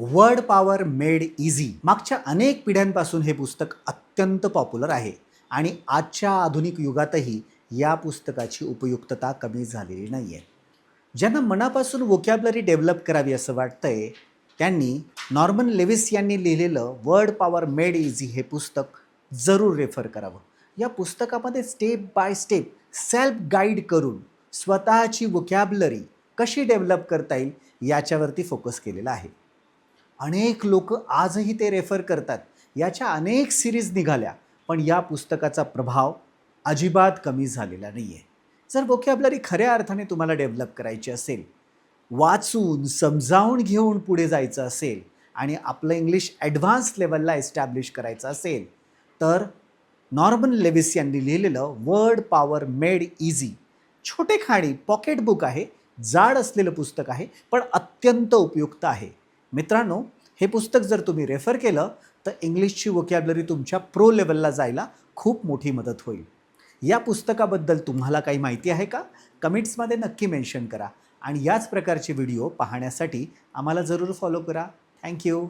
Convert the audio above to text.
Word power made easy. मागच्या अनेक पिढ्यांपासून हे पुस्तक अत्यंत पॉप्युलर आहे आणि आजच्या आधुनिक युगातही या पुस्तकाची उपयुक्तता कमी झालेली नाही आहे. ज्यांना मनापासून वोकॅब्युलरी डेव्हलप करावी असं वाटतंय त्यांनी नॉर्मन लेविस यांनी लिहिलेलं वर्ड पॉवर मेड इझी हे पुस्तक जरूर रेफर करावं. या पुस्तकामध्ये step by step self guide करून स्वतःची वोकॅब्युलरी कशी डेव्हलप करता येईल याच्यावरती फोकस केलेला आहे. अनेक लोक आजही ते रेफर करतात. याच्या अनेक सिरीज निघाल्या पण या पुस्तकाचा प्रभाव अजिबात कमी झालेला नाही आहे. जर वोकॅब्युलरी खऱ्या अर्थाने तुम्हाला डेव्हलप करायची असेल, वाचून समजावून घेऊन पुढे जायचं असेल आणि आपलं इंग्लिश ॲडव्हान्स लेवलला एस्टॅब्लिश करायचं असेल तर नॉर्मन लेविस यांनी लिहिलेलं वर्ड पॉवर मेड इझी छोटेखानी पॉकेट बुक आहे. जाड असलेलं पुस्तक आहे पण अत्यंत उपयुक्त आहे. मित्रांनो, हे पुस्तक जर तुम्ही रेफर केलं तर इंग्लिशची वोकॅब्युलरी तुमच्या प्रो लेवलला जायला खूप मोठी मदत होईल. या पुस्तकाबद्दल तुम्हाला काही माहिती आहे का? कमेंट्समध्ये नक्की मेन्शन करा आणि याच प्रकारचे व्हिडिओ पाहण्यासाठी आम्हाला जरूर फॉलो करा. थँक्यू.